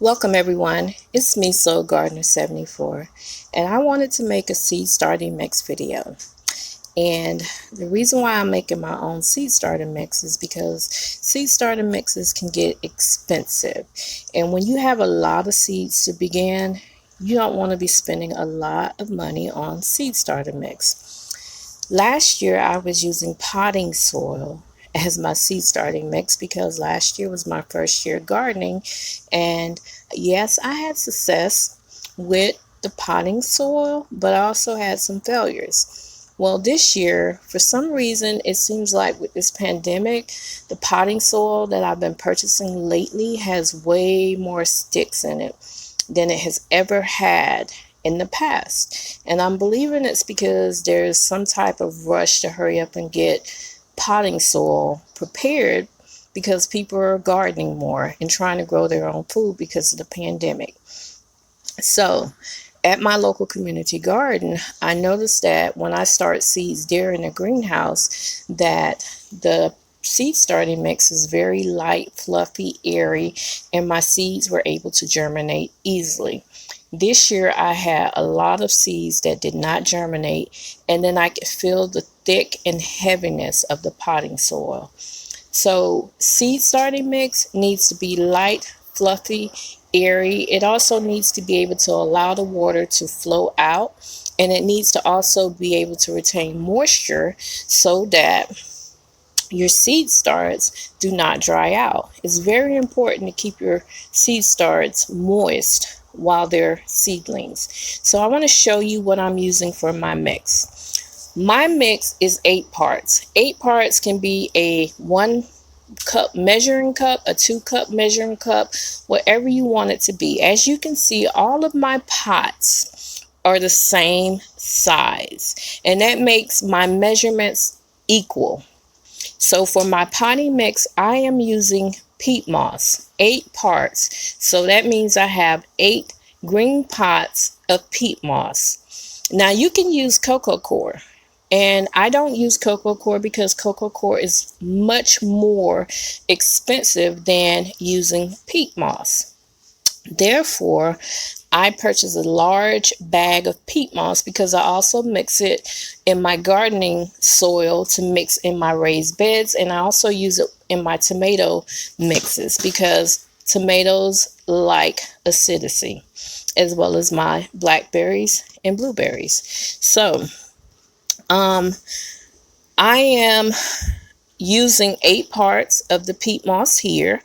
Welcome everyone, it's me Soul Gardener 74 and I wanted to make a seed starting mix video. And the reason why I'm making my own seed starter mix is because seed starter mixes can get expensive. And when you have a lot of seeds to begin, you don't want to be spending a lot of money on seed starter mix. Last year I was using potting soil as my seed starting mix because last year was my first year gardening, and yes, I had success with the potting soil, but I also had some failures. Well, this year, for some reason, it seems like with this pandemic, the potting soil that I've been purchasing lately has way more sticks in it than it has ever had in the past. And I'm believing it's because there's some type of rush to hurry up and get potting soil prepared because people are gardening more and trying to grow their own food because of the pandemic. So at my local community garden, I noticed that when I start seeds there in the greenhouse, that the seed starting mix is very light, fluffy, airy, and my seeds were able to germinate easily. This year I had a lot of seeds that did not germinate, and then I could feel the thick and heaviness of the potting soil. So seed starting mix needs to be light, fluffy, airy. It also needs to be able to allow the water to flow out, and it needs to also be able to retain moisture so that your seed starts do not dry out. It's very important to keep your seed starts moist while they're seedlings. So I want to show you what I'm using for my mix. My mix is 8 parts. 8 parts can be a 1 cup measuring cup, a 2 cup measuring cup, whatever you want it to be. As you can see, all of my pots are the same size, and that makes my measurements equal. So for my potting mix, I am using peat moss, 8 parts. So that means I have 8 green pots of peat moss. Now you can use coco coir, and I don't use coco coir because coco coir is much more expensive than using peat moss. Therefore, I purchase a large bag of peat moss because I also mix it in my gardening soil to mix in my raised beds, and I also use it in my tomato mixes because tomatoes like acidity, as well as my blackberries and blueberries. So I am using 8 parts of the peat moss here,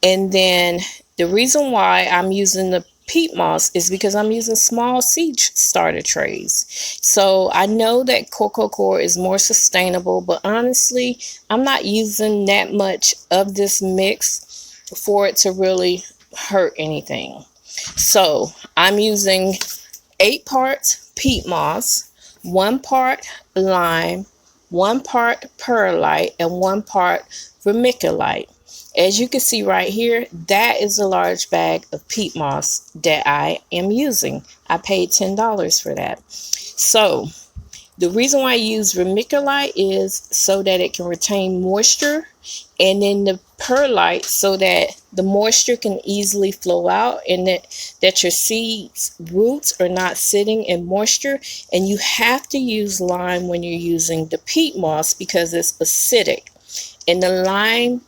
and then the reason why I'm using the peat moss is because I'm using small seed starter trays. So I know that coco coir is more sustainable, but honestly, I'm not using that much of this mix for it to really hurt anything. So I'm using 8 parts peat moss, 1 part lime, 1 part perlite, and 1 part vermiculite. As you can see right here, that is a large bag of peat moss that I am using. I paid $10 for that. So the reason why I use vermiculite is so that it can retain moisture, and then the perlite so that the moisture can easily flow out, and that your seeds roots are not sitting in moisture. And you have to use lime when you're using the peat moss because it's acidic, and the lime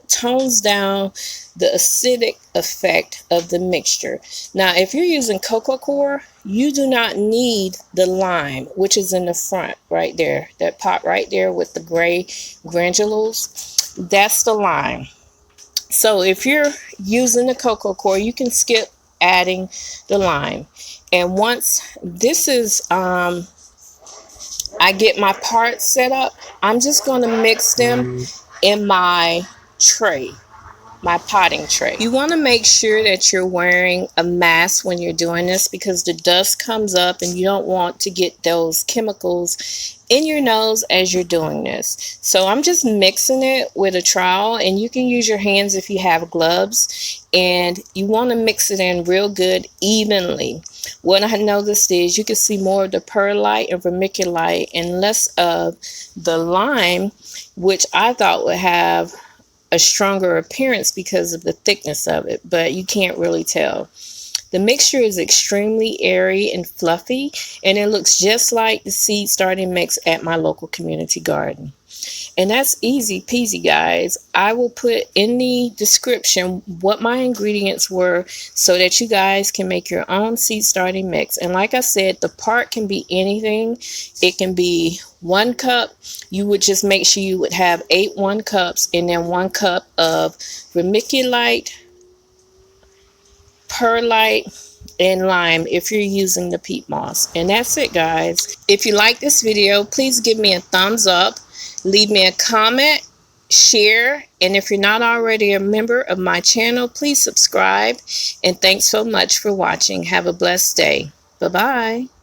tones down the acidic effect of the mixture. Now, if you're using coco coir, you do not need the lime, which is in the front right there, that pot right there with the gray granules. That's the lime. So if you're using the coco coir, you can skip adding the lime. And once this is I get my parts set up, I'm just going to mix them in my tray, my potting tray. You want to make sure that you're wearing a mask when you're doing this because the dust comes up and you don't want to get those chemicals in your nose as you're doing this. So I'm just mixing it with a trowel, and you can use your hands if you have gloves, and you want to mix it in real good evenly. What I noticed is you can see more of the perlite and vermiculite and less of the lime, which I thought would have a stronger appearance because of the thickness of it, but you can't really tell. The mixture is extremely airy and fluffy, and it looks just like the seed starting mix at my local community garden. And that's easy peasy, guys. I will put in the description what my ingredients were so that you guys can make your own seed starting mix. And like I said, the part can be anything. It can be 1 cup. You would just make sure you would have 8 1 cups, and then 1 cup of vermiculite, perlite, and lime if you're using the peat moss. And that's it, guys. If you like this video, please give me a thumbs up, leave me a comment, share, and if you're not already a member of my channel, please subscribe. And thanks so much for watching. Have a blessed day. Bye-bye.